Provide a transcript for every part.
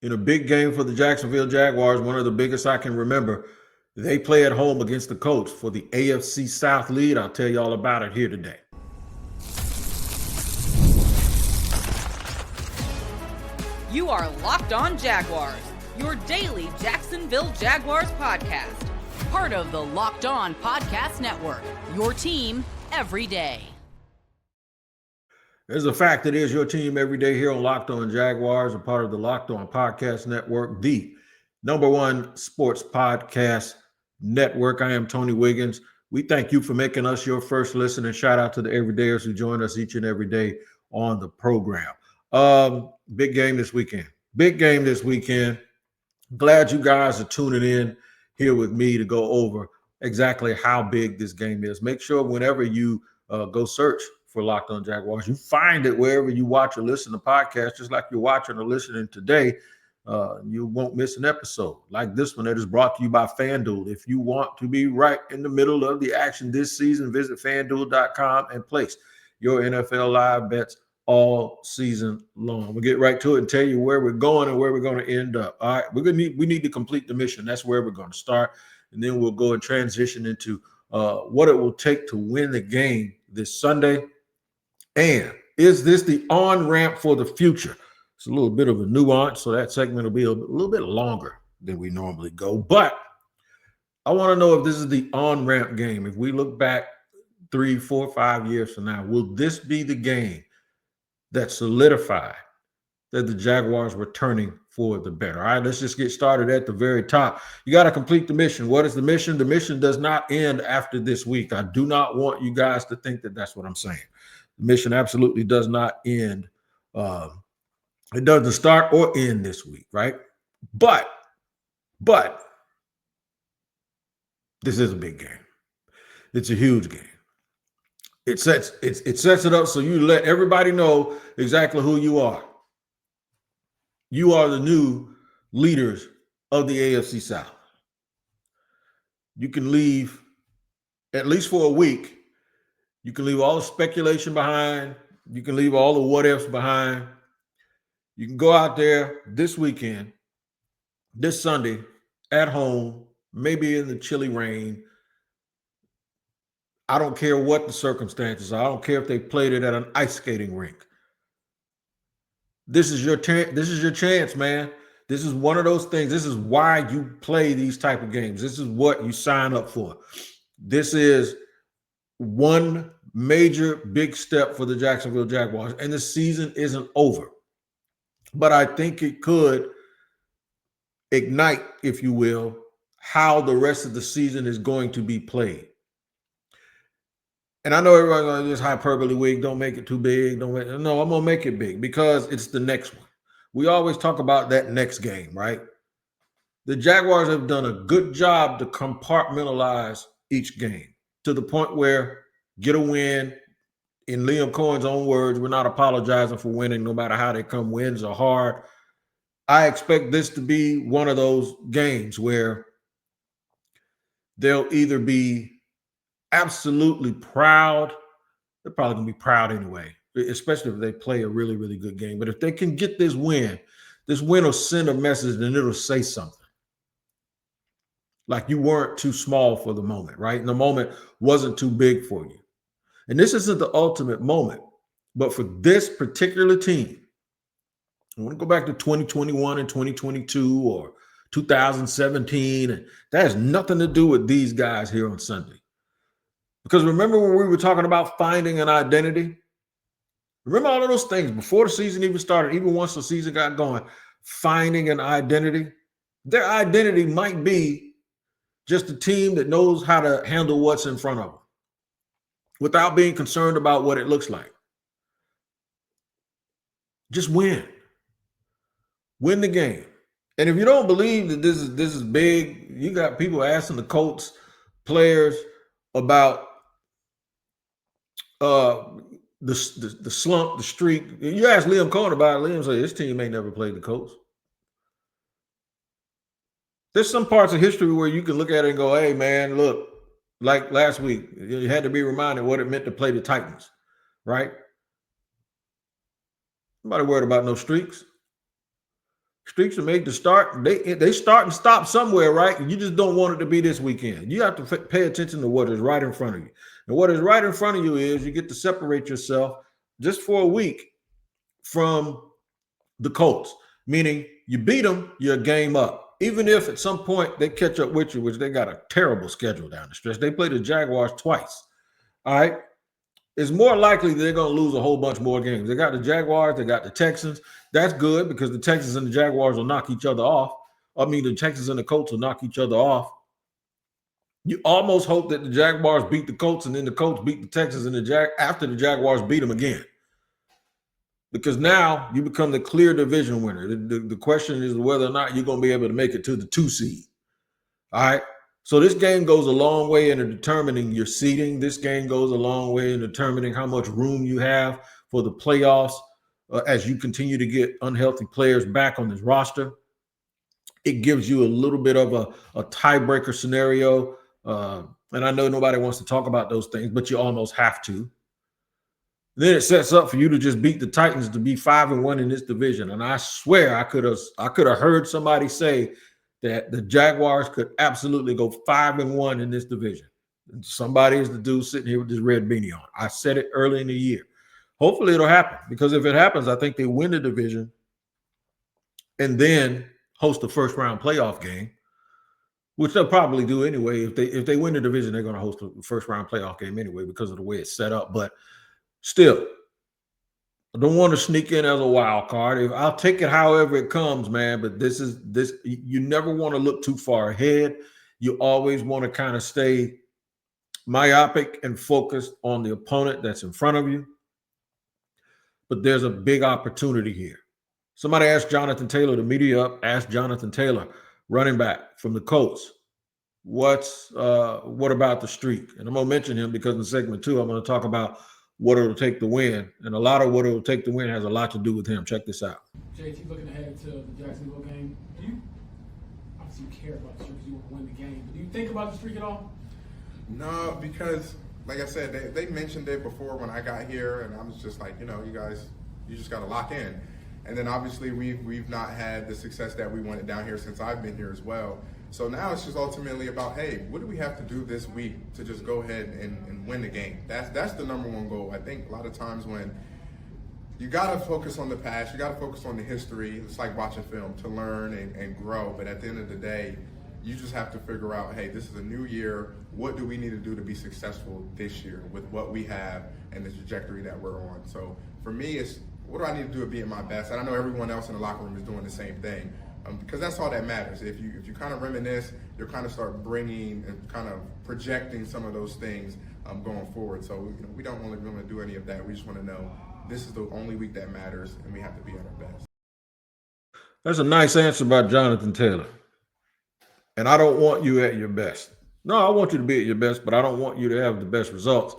in a big game for the Jacksonville Jaguars, one of the biggest I can remember. They play at home against the Colts for the AFC South lead. I'll tell you all about it here today. You are Locked On Jaguars, your daily Jacksonville Jaguars podcast. Part of the Locked On Podcast Network, your team every day. There's a fact that is your team every day here on Locked On Jaguars, a part of the Locked On Podcast Network, the #1 sports podcast network. I am Tony Wiggins. We thank you for making us your first listen, and shout out to the everydayers who join us each and every day on the program. Big game this weekend. Big game this weekend. Glad you guys are tuning in here with me to go over exactly how big this game is. Make sure whenever you go search for Locked On Jaguars, you find it wherever you watch or listen to podcasts, just like you're watching or listening today. You won't miss an episode like this one that is brought to you by FanDuel. If you want to be right in the middle of the action this season, visit FanDuel.com and place your NFL live bets all season long. We'll get right to it and tell you where we're going and where we're going to end up. All right, we need to complete the mission. That's where we're going to start, and then we'll go and transition into what it will take to win the game this Sunday. And is this the on-ramp for the future? It's a little bit of a nuance, so that segment will be a little bit longer than we normally go. But I want to know if this is the on-ramp game. If we look back 3, 4, 5 years from now, will this be the game that solidified that the Jaguars were turning for the better? All right, let's just get started at the very top. You got to complete the mission. What is the mission? The mission does not end after this week. I do not want you guys to think that that's what I'm saying. The mission absolutely does not end. It doesn't start or end this week, right? But this is a big game. It's a huge game. It sets it up so you let everybody know exactly who you are. You are the new leaders of the AFC South. You can leave, at least for a week, you can leave all the speculation behind. You can leave all the what ifs behind. You can go out there this weekend, this Sunday, at home, maybe in the chilly rain. I don't care what the circumstances are. I don't care if they played it at an ice skating rink. This is your chance, man. This is one of those things. This is why you play these type of games. This is what you sign up for. This is one major big step for the Jacksonville Jaguars, and the season isn't over. But I think it could ignite, if you will, how the rest of the season is going to be played. And I know everybody's going to this hyperbole week, don't make it too big. No, I'm going to make it big because it's the next one. We always talk about that next game, right? The Jaguars have done a good job to compartmentalize each game to the point where get a win. In Liam Cohen's own words, we're not apologizing for winning, no matter how they come. Wins are hard. I expect this to be one of those games where they'll either be absolutely proud. They're probably going to be proud anyway, especially if they play a really, really good game. But if they can get this win will send a message and it'll say something. Like you weren't too small for the moment, right? And the moment wasn't too big for you. And this isn't the ultimate moment, but for this particular team, I want to go back to 2021 and 2022 or 2017, and that has nothing to do with these guys here on Sunday. Because remember when we were talking about finding an identity? Remember all of those things before the season even started, even once the season got going, finding an identity? Their identity might be just a team that knows how to handle what's in front of them without being concerned about what it looks like. Just win. Win the game. And if you don't believe that this is big, you got people asking the Colts players about the slump, the streak. You ask Liam Cohen about it, Liam said his team ain't never played the Colts. There's some parts of history where you can look at it and go, hey, man, look, like last week, you had to be reminded what it meant to play the Titans, right? Nobody worried about no streaks. Streaks are made to start. They start and stop somewhere, right? You just don't want it to be this weekend. You have to pay attention to what is right in front of you. And what is right in front of you is you get to separate yourself just for a week from the Colts, meaning you beat them, you're a game up. Even if at some point they catch up with you, which they got a terrible schedule down the stretch. They played the Jaguars twice. All right. It's more likely they're going to lose a whole bunch more games. They got the Jaguars, they got the Texans. That's good because the Texans and the Jaguars will knock each other off. I mean, the Texans and the Colts will knock each other off. You almost hope that the Jaguars beat the Colts and then the Colts beat the Texans and after the Jaguars beat them again. Because now you become the clear division winner. The question is whether or not you're going to be able to make it to the 2 seed. All right. So this game goes a long way in determining your seeding. This game goes a long way in determining how much room you have for the playoffs as you continue to get unhealthy players back on this roster. It gives you a little bit of a tiebreaker scenario. And I know nobody wants to talk about those things, but you almost have to. Then it sets up for you to just beat the Titans to be 5-1 in this division. And I swear I could have heard somebody say that the Jaguars could absolutely go 5-1 in this division. And somebody is the dude sitting here with this red beanie on. I said it early in the year. Hopefully it'll happen, because if it happens, I think they win the division and then host a first-round playoff game, which they'll probably do anyway. If they win the division, they're going to host a first-round playoff game anyway because of the way it's set up. But still, I don't want to sneak in as a wild card. I'll take it however it comes, man. But this. You never want to look too far ahead. You always want to kind of stay myopic and focused on the opponent that's in front of you. But there's a big opportunity here. Somebody asked Jonathan Taylor, the media up, asked Jonathan Taylor, running back from the Colts, what about the streak? And I'm going to mention him because in segment 2, I'm going to talk about what it'll take to win. And a lot of what it'll take to win has a lot to do with him. Check this out. JT, looking ahead to the Jacksonville game, do you obviously you care about the streak because you want to win the game, but do you think about the streak at all? No, because like I said, they mentioned it before when I got here, and I was just like, you guys, you just got to lock in. And then obviously we've not had the success that we wanted down here since I've been here as well. So now it's just ultimately about, hey, what do we have to do this week to just go ahead and win the game? That's the number one goal. I think a lot of times when you got to focus on the past, you got to focus on the history. It's like watching film to learn and grow. But at the end of the day, you just have to figure out, hey, this is a new year. What do we need to do to be successful this year with what we have and the trajectory that we're on? So for me, it's what do I need to do to be at my best? And I know everyone else in the locker room is doing the same thing. Because that's all that matters. If you kind of reminisce, you'll kind of start bringing and kind of projecting some of those things going forward. So we don't want to do any of that. We just want to know this is the only week that matters, and we have to be at our best. That's a nice answer by Jonathan Taylor. And I don't want you at your best. No, I want you to be at your best, but I don't want you to have the best results.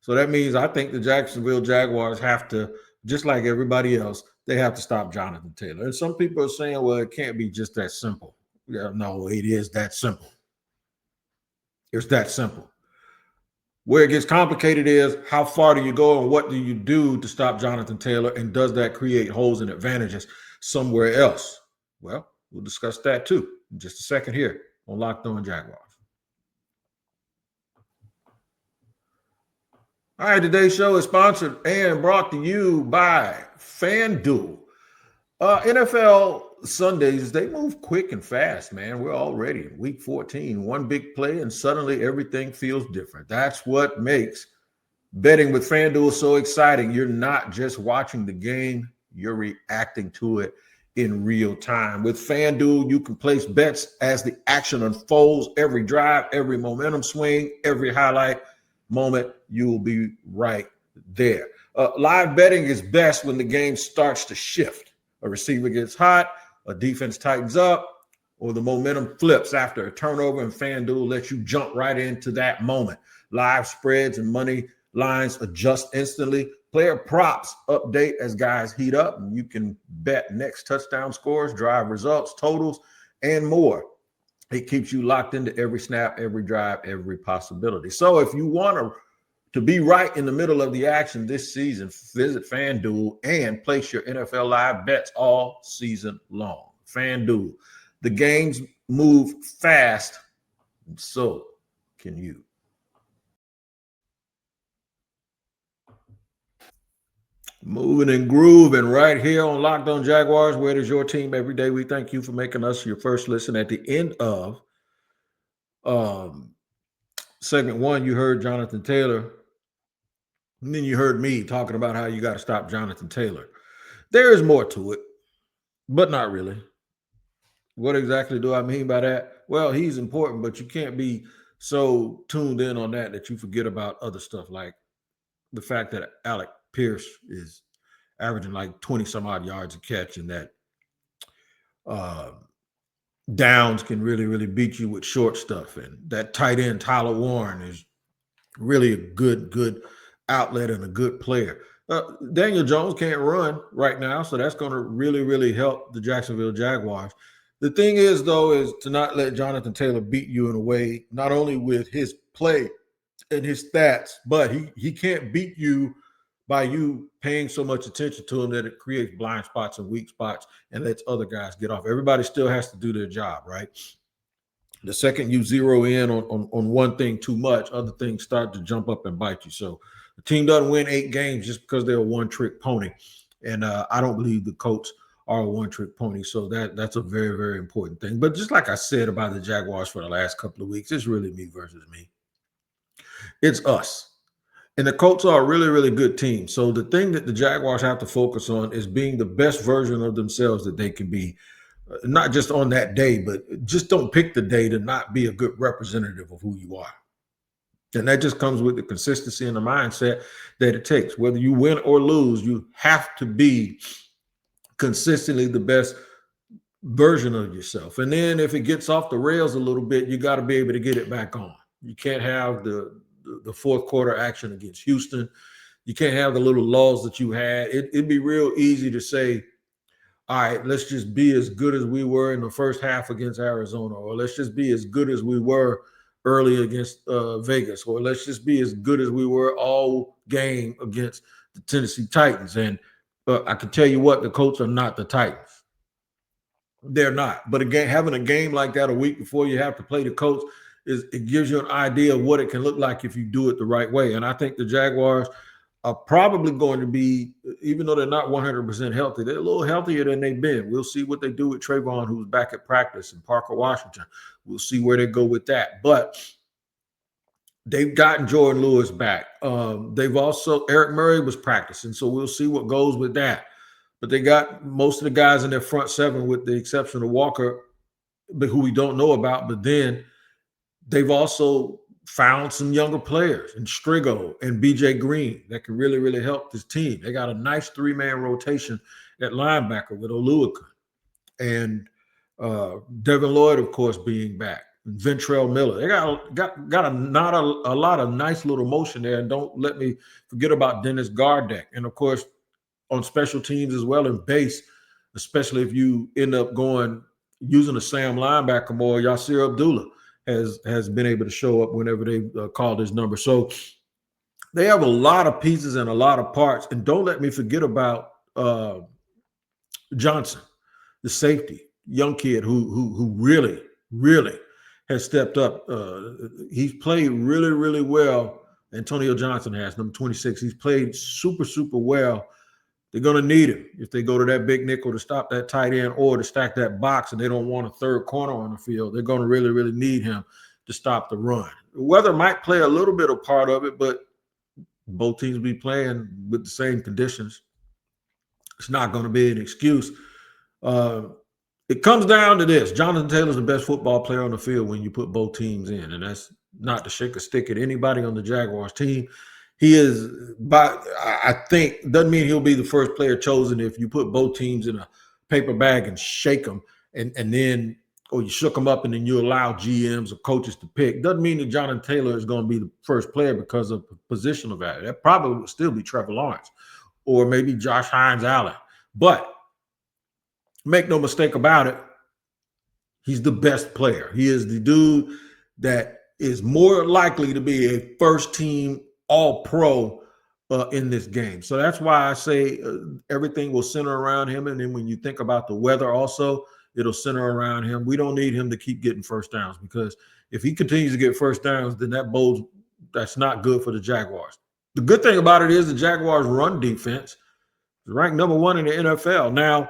So that means I think the Jacksonville Jaguars have to, just like everybody else, they have to stop Jonathan Taylor. And some people are saying, well, it can't be just that simple. Yeah, no, it is that simple. It's that simple. Where it gets complicated is how far do you go and what do you do to stop Jonathan Taylor, and does that create holes and advantages somewhere else? Well, we'll discuss that too in just a second here on Locked On Jaguars. All right, today's show is sponsored and brought to you by FanDuel. NFL Sundays, they move quick and fast, man. We're already in week 14, one big play, and suddenly everything feels different. That's what makes betting with FanDuel so exciting. You're not just watching the game, you're reacting to it in real time. With FanDuel, you can place bets as the action unfolds. Every drive, every momentum swing, every highlight moment, you will be right there. Live betting is best when the game starts to shift. A receiver gets hot, a defense tightens up, or the momentum flips after a turnover, and FanDuel lets you jump right into that moment. Live spreads and money lines adjust instantly. Player props update as guys heat up, and you can bet next touchdown scores, drive results, totals, and more. It keeps you locked into every snap, every drive, every possibility. So if you want to be right in the middle of the action this season, visit FanDuel and place your NFL live bets all season long. FanDuel. The games move fast, and so can you. Moving and grooving right here on Locked On Jaguars, where it is your team every day. We thank you for making us your first listen. At the end of segment one, you heard Jonathan Taylor, and then you heard me talking about how you got to stop Jonathan Taylor. There is more to it, but not really. What exactly do I mean by that? Well, he's important, but you can't be so tuned in on that you forget about other stuff, like the fact that Alec Pierce is averaging like 20 some odd yards a catch, and that Downs can really, really beat you with short stuff. And that tight end, Tyler Warren, is really a good outlet and a good player. Daniel Jones can't run right now, so that's going to really, really help the Jacksonville Jaguars. The thing is, though, is to not let Jonathan Taylor beat you in a way, not only with his play and his stats, but he can't beat you by you paying so much attention to him that it creates blind spots and weak spots and lets other guys get off. Everybody still has to do their job, right? The second you zero in on one thing too much, other things start to jump up and bite you. So the team doesn't win 8 games just because they're a one-trick pony. And I don't believe the Colts are a one-trick pony. So that's a very, very important thing. But just like I said about the Jaguars for the last couple of weeks, it's really me versus me. It's us. And the Colts are a really, really good team. So the thing that the Jaguars have to focus on is being the best version of themselves that they can be, not just on that day, but just don't pick the day to not be a good representative of who you are. And that just comes with the consistency and the mindset that it takes. Whether you win or lose, you have to be consistently the best version of yourself. And then if it gets off the rails a little bit, you got to be able to get it back on. You can't have the fourth quarter action against Houston. You can't have the little lulls that you had. It'd be real easy to say, all right, let's just be as good as we were in the first half against Arizona, or let's just be as good as we were early against Vegas, or let's just be as good as we were all game against the Tennessee Titans. And I can tell you what, the Colts are not the Titans. They're not. But again, having a game like that a week before you have to play the Colts, it gives you an idea of what it can look like if you do it the right way. And I think the Jaguars are probably going to be, even though they're not 100% healthy, they're a little healthier than they've been. We'll see what they do with Trayvon, who's back at practice, and Parker Washington. We'll see where they go with that. But they've gotten Jordan Lewis back. They've also, Eric Murray was practicing, so we'll see what goes with that. But they got most of the guys in their front seven, with the exception of Walker, who we don't know about. But then they've also found some younger players in Strigo and BJ Green that can really, really help this team. They got a nice 3-man rotation at linebacker with Oluokun and Devin Lloyd, of course, being back, and Ventrell Miller. They got a lot of nice little motion there. And don't let me forget about Dennis Gardeck. And, of course, on special teams as well, and base, especially if you end up using a Sam linebacker more, Yasir Abdullah has been able to show up whenever they called his number. So they have a lot of pieces and a lot of parts. And don't let me forget about Johnson, the safety, young kid who really, really has stepped up. He's played really, really well. Antonio Johnson has, number 26. He's played super, super well. They're going to need him if they go to that big nickel to stop that tight end or to stack that box, and they don't want a third corner on the field. They're going to really, really need him to stop the run. Weather might play a little bit of part of it, but both teams be playing with the same conditions. It's not going to be an excuse. It comes down to this. Jonathan Taylor's the best football player on the field when you put both teams in, and that's not to shake a stick at anybody on the Jaguars team. He is, I think, doesn't mean he'll be the first player chosen if you put both teams in a paper bag and shake them, and then, or you shook them up and then you allow GMs or coaches to pick. Doesn't mean that Jonathan Taylor is going to be the first player because of positional value. That probably would still be Trevor Lawrence or maybe Josh Hines Allen. But make no mistake about it, he's the best player. He is the dude that is more likely to be a first-team All-Pro in this game. So that's why I say everything will center around him. And then when you think about the weather also, it'll center around him. We don't need him to keep getting first downs, because if he continues to get first downs, then that's not good for the Jaguars. The good thing about it is the Jaguars' run defense is ranked number 1 in the NFL. Now,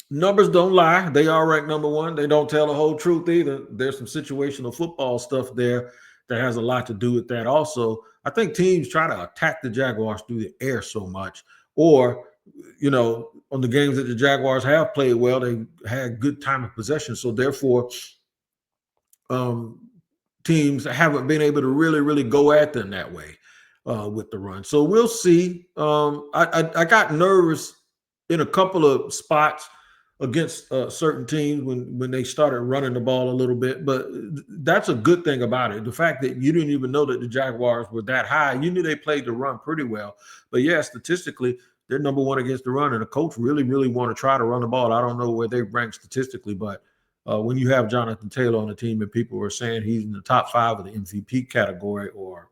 numbers don't lie. They are ranked number 1. They don't tell the whole truth either. There's some situational football stuff there that has a lot to do with that also. I think teams try to attack the Jaguars through the air so much, or, on the games that the Jaguars have played well, they had good time of possession. So therefore, teams haven't been able to really, really go at them that way with the run. So we'll see. I got nervous in a couple of spots against certain teams when they started running the ball a little bit, but that's a good thing about it. The fact that you didn't even know that the Jaguars were that high, you knew they played the run pretty well. But yeah, statistically, they're number 1 against the run, and the coach really, really want to try to run the ball. I don't know where they rank statistically, but when you have Jonathan Taylor on the team and people are saying he's in the top 5 of the MVP category or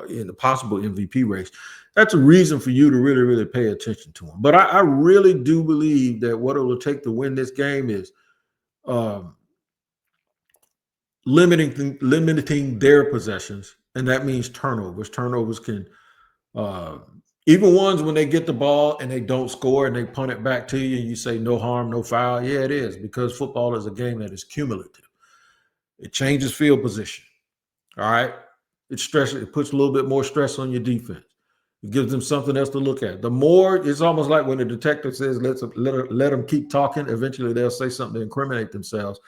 in the possible MVP race, that's a reason for you to really, really pay attention to him. But I really do believe that what it will take to win this game is limiting their possessions, and that means turnovers. Turnovers can even ones when they get the ball and they don't score and they punt it back to you and you say no harm, no foul. Yeah, it is, because football is a game that is cumulative. It changes field position. All right. It puts a little bit more stress on your defense. It gives them something else to look at. The more, it's almost like when the detective says, let them keep talking, eventually they'll say something to incriminate themselves.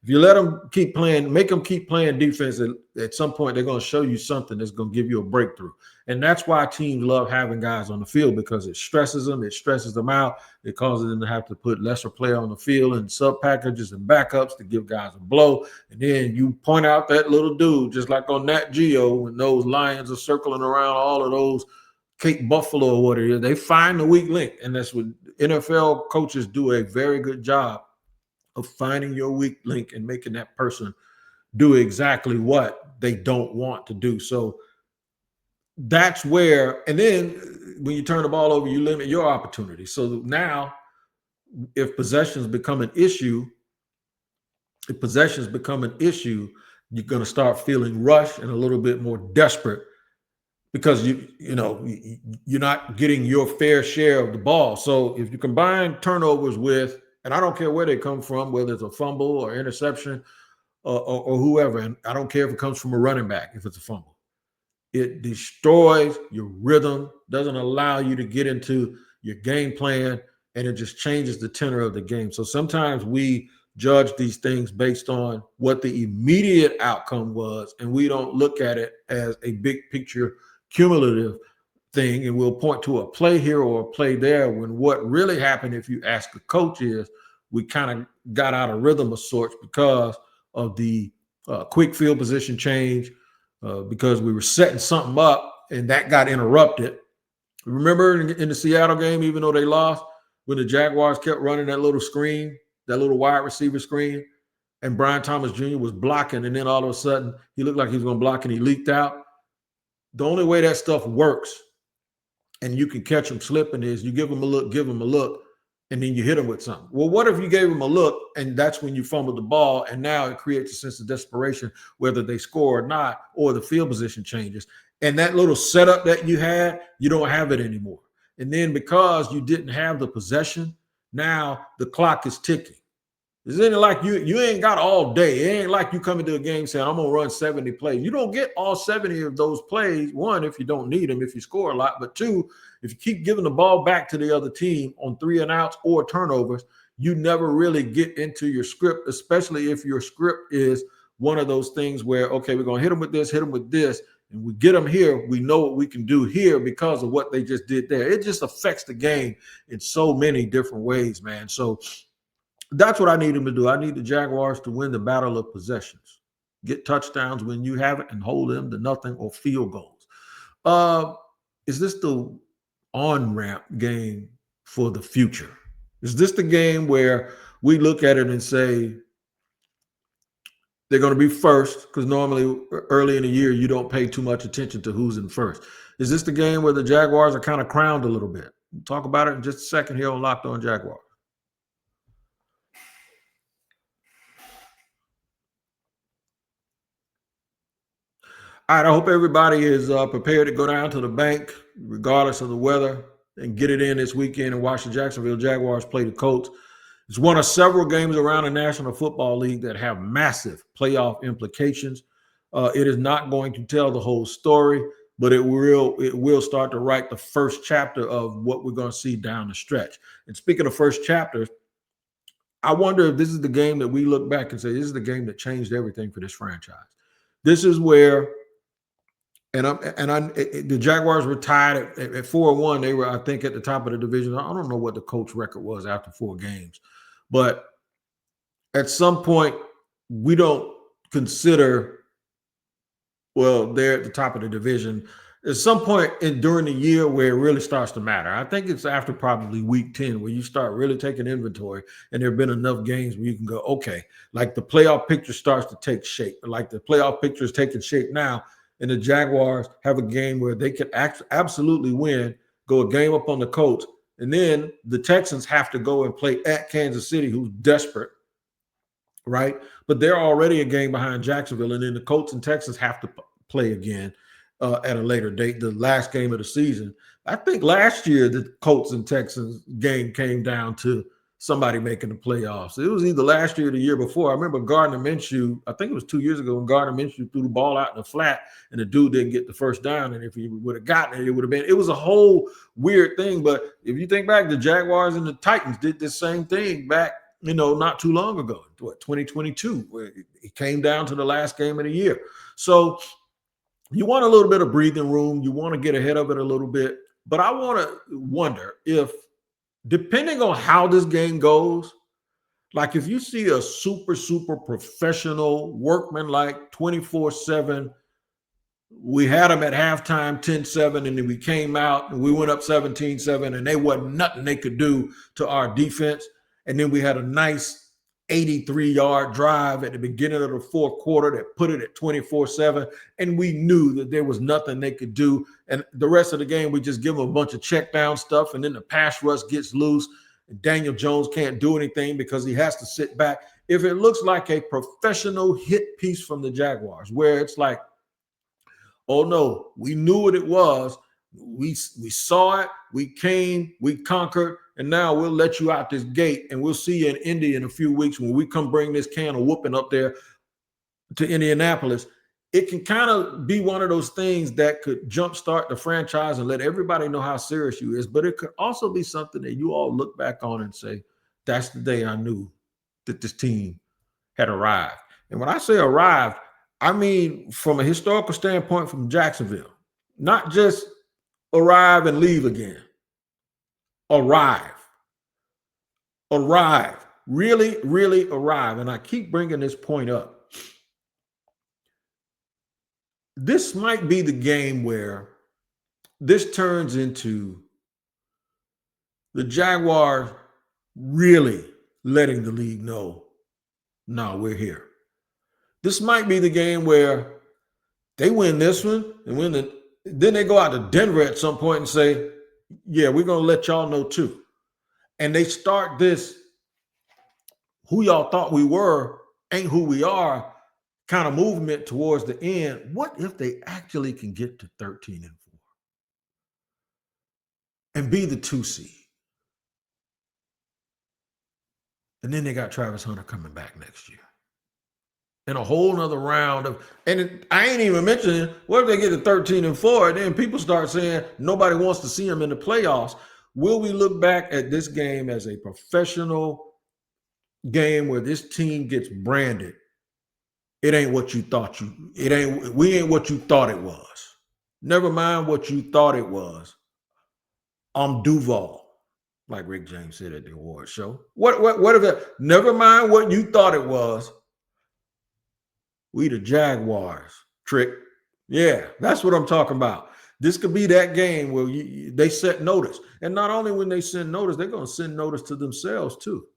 If you let them keep playing, make them keep playing defense, at some point they're going to show you something that's going to give you a breakthrough. And that's why teams love having guys on the field, because it stresses them. It stresses them out. It causes them to have to put lesser player on the field and sub packages and backups to give guys a blow. And then you point out that little dude, just like on Nat Geo, when those lions are circling around all of those Cape Buffalo or what it is, they find the weak link. And that's what NFL coaches do a very good job of finding your weak link and making that person do exactly what they don't want to do. So that's where, and then when you turn the ball over, you limit your opportunity. So now if possessions become an issue, you're going to start feeling rushed and a little bit more desperate, because you're not getting your fair share of the ball. So if you combine turnovers with, and I don't care where they come from, whether it's a fumble or interception or whoever, and I don't care if it comes from a running back, if it's a fumble, it destroys your rhythm, doesn't allow you to get into your game plan, and it just changes the tenor of the game. So sometimes we judge these things based on what the immediate outcome was, and we don't look at it as a big picture cumulative thing, and we'll point to a play here or a play there, when what really happened, if you ask the coach, is we kind of got out of rhythm of sorts because of the quick field position change, because we were setting something up and that got interrupted. Remember in the Seattle game, even though they lost, when the Jaguars kept running that little screen, that little wide receiver screen, and Brian Thomas Jr. was blocking, and then all of a sudden he looked like he was going to block and he leaked out. The only way that stuff works and you can catch them slipping is you give them a look, and then you hit them with something. Well, what if you gave them a look and that's when you fumbled the ball, and now it creates a sense of desperation, whether they score or not, or the field position changes. And that little setup that you had, you don't have it anymore. And then because you didn't have the possession, now the clock is ticking. It's ain't like you ain't got all day. It ain't like you come into a game saying, I'm going to run 70 plays. You don't get all 70 of those plays. One, if you don't need them, if you score a lot. But two, if you keep giving the ball back to the other team on 3 and outs or turnovers, you never really get into your script, especially if your script is one of those things where, okay, we're going to hit them with this, and we get them here. We know what we can do here because of what they just did there. It just affects the game in so many different ways, man. So that's what I need them to do. I need the Jaguars to win the battle of possessions, get touchdowns when you have it, and hold them to nothing or field goals. Is this the on-ramp game for the future? Is this the game where we look at it and say they're going to be first? Because normally early in the year, you don't pay too much attention to who's in first. Is this the game where the Jaguars are kind of crowned a little bit? We'll talk about it in just a second here on Locked On Jaguars. All right, I hope everybody is prepared to go down to the bank, regardless of the weather, and get it in this weekend and watch the Jacksonville Jaguars play the Colts. It's one of several games around the National Football League that have massive playoff implications. It is not going to tell the whole story, but it will start to write the first chapter of what we're going to see down the stretch. And speaking of first chapters, I wonder if this is the game that we look back and say, this is the game that changed everything for this franchise. This is where, the Jaguars were tied at 4-1. They were, I think, at the top of the division. I don't know what the Colts record was after 4 games, but at some point we don't consider, well, they're at the top of the division. At some point during the year where it really starts to matter. I think it's after probably week 10 where you start really taking inventory, and there have been enough games where you can go, okay, like the playoff picture starts to take shape. Like the playoff picture is taking shape now, and the Jaguars have a game where they can absolutely win, go a game up on the Colts, and then the Texans have to go and play at Kansas City, who's desperate, right? But they're already a game behind Jacksonville, and then the Colts and Texans have to play again at a later date, the last game of the season. I think last year the Colts and Texans game came down to somebody making the playoffs. It was either last year or the year before. I remember Gardner Minshew, I think it was 2 years ago, when Gardner Minshew threw the ball out in the flat and the dude didn't get the first down. And if he would have gotten it, it was a whole weird thing. But if you think back, the Jaguars and the Titans did this same thing back, not too long ago, 2022, where it came down to the last game of the year. So you want a little bit of breathing room. You want to get ahead of it a little bit. But I want to wonder if, depending on how this game goes, like if you see a super, super professional workman, like 24/7, we had them at halftime 10-7, and then we came out and we went up 17-7, and they wasn't nothing they could do to our defense. And then we had a nice 83-yard drive at the beginning of the fourth quarter that put it at 24-7, and we knew that there was nothing they could do. And the rest of the game, we just give them a bunch of check down stuff, and then the pass rush gets loose. And Daniel Jones can't do anything because he has to sit back. If it looks like a professional hit piece from the Jaguars, where it's like, oh no, we knew what it was. We saw it, we came, we conquered, and now we'll let you out this gate, and we'll see you in Indy in a few weeks when we come bring this can of whooping up there to Indianapolis. It can kind of be one of those things that could jumpstart the franchise and let everybody know how serious you is, but it could also be something that you all look back on and say, that's the day I knew that this team had arrived. And when I say arrived, I mean from a historical standpoint from Jacksonville, not just arrive and leave again. Arrive, really, really arrive. And I keep bringing this point up. This might be the game where this turns into the Jaguars really letting the league know, no, we're here. This might be the game where they win this one and then they go out to Denver at some point and say, yeah, we're going to let y'all know too. And they start this, who y'all thought we were ain't who we are kind of movement towards the end. What if they actually can get to 13-4 and be the 2 seed? And then they got Travis Hunter coming back next year. And a whole nother round of, I ain't even mentioning, what if they get to 13-4 and then people start saying nobody wants to see them in the playoffs? Will we look back at this game as a professional game where this team gets branded? It ain't what you thought we ain't what you thought it was. Never mind what you thought it was. I'm Duval, like Rick James said at the award show. What if that? Never mind what you thought it was. We the Jaguars, Trick. Yeah, that's what I'm talking about. This could be that game where they set notice. And not only when they send notice, they're going to send notice to themselves too.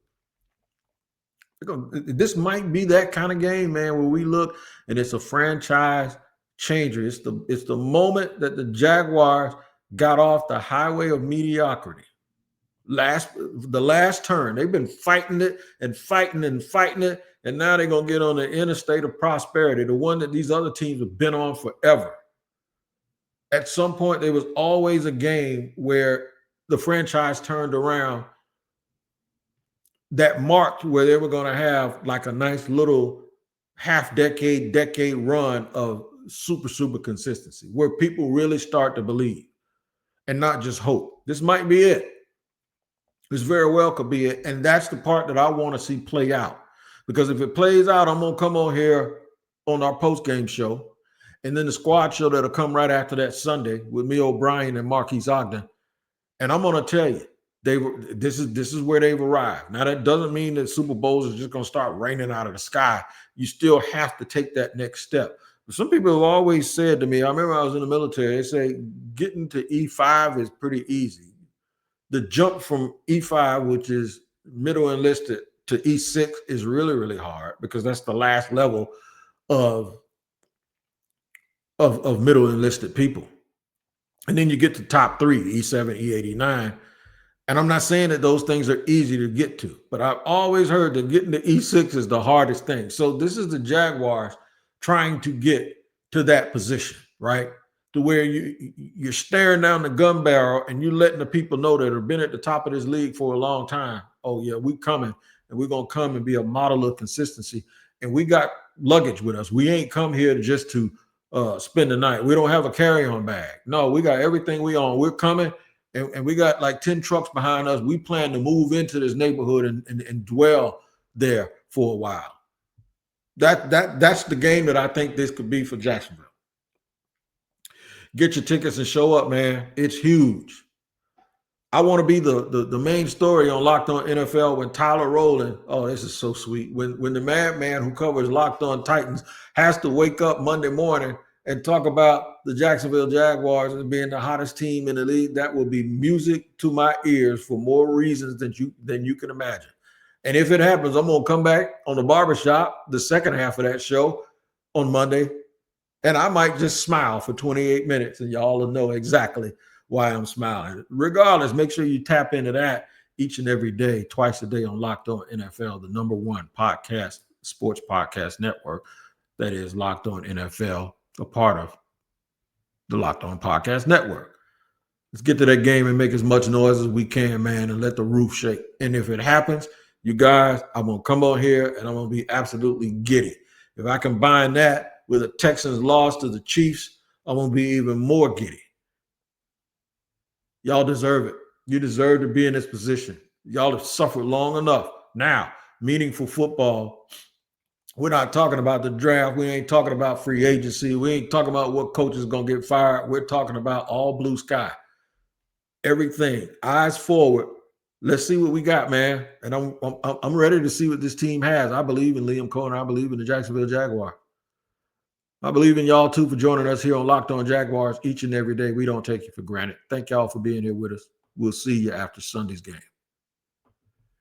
This might be that kind of game, man, where we look and it's a franchise changer. It's the moment that the Jaguars got off the highway of mediocrity. The last turn. They've been fighting it and fighting it. and now they're going to get on the interstate of prosperity, the one that these other teams have been on forever. At some point, there was always a game where the franchise turned around that marked where they were going to have like a nice little decade run of super consistency, where people really start to believe and not just hope. This might be it. This very well could be it. And that's the part that I want to see play out. Because if it plays out, I'm going to come on here on our post-game show, and then the squad show that'll come right after that Sunday with me, O'Brien, and Marquise Ogden. And I'm going to tell you, this is where they've arrived. Now, that doesn't mean that Super Bowls is just going to start raining out of the sky. You still have to take that next step. But some people have always said to me, I remember I was in the military, they say getting to E5 is pretty easy. The jump from E5, which is middle enlisted, to E6 is really, really hard, because that's the last level of middle enlisted people. And then you get to top 3, E7, E89. And I'm not saying that those things are easy to get to, but I've always heard that getting to E6 is the hardest thing. So this is the Jaguars trying to get to that position, right? To where you're staring down the gun barrel and you're letting the people know that have been at the top of this league for a long time. Oh yeah, we coming, and we're going to come and be a model of consistency. And we got luggage with us. We ain't come here just to spend the night. We don't have a carry-on bag. No, we got everything we own. We're coming, and we got like 10 trucks behind us. We plan to move into this neighborhood and dwell there for a while. That's the game that I think this could be for Jacksonville. Get your tickets and show up, man. It's huge. I want to be the main story on Locked On NFL when Tyler Rowland, oh, this is so sweet. When the madman who covers Locked On Titans has to wake up Monday morning and talk about the Jacksonville Jaguars as being the hottest team in the league, that will be music to my ears for more reasons than you can imagine. And if it happens, I'm going to come back on the barbershop, the second half of that show on Monday, and I might just smile for 28 minutes, and y'all will know exactly why I'm smiling. Regardless, make sure you tap into that each and every day, twice a day on Locked On NFL, the #1 podcast, sports podcast network that is Locked On NFL, a part of the Locked On Podcast Network. Let's get to that game and make as much noise as we can, man, and let the roof shake. And if it happens, you guys, I'm going to come on here and I'm going to be absolutely giddy. If I combine that with a Texans loss to the Chiefs, I'm going to be even more giddy. Y'all deserve it. You deserve to be in this position. Y'all have suffered long enough. Now, meaningful football. We're not talking about the draft. We ain't talking about free agency. We ain't talking about what coach is going to get fired. We're talking about all blue sky. Everything. Eyes forward. Let's see what we got, man. And I'm ready to see what this team has. I believe in Liam Cohen. I believe in the Jacksonville Jaguars. I believe in y'all, too, for joining us here on Locked On Jaguars each and every day. We don't take you for granted. Thank y'all for being here with us. We'll see you after Sunday's game.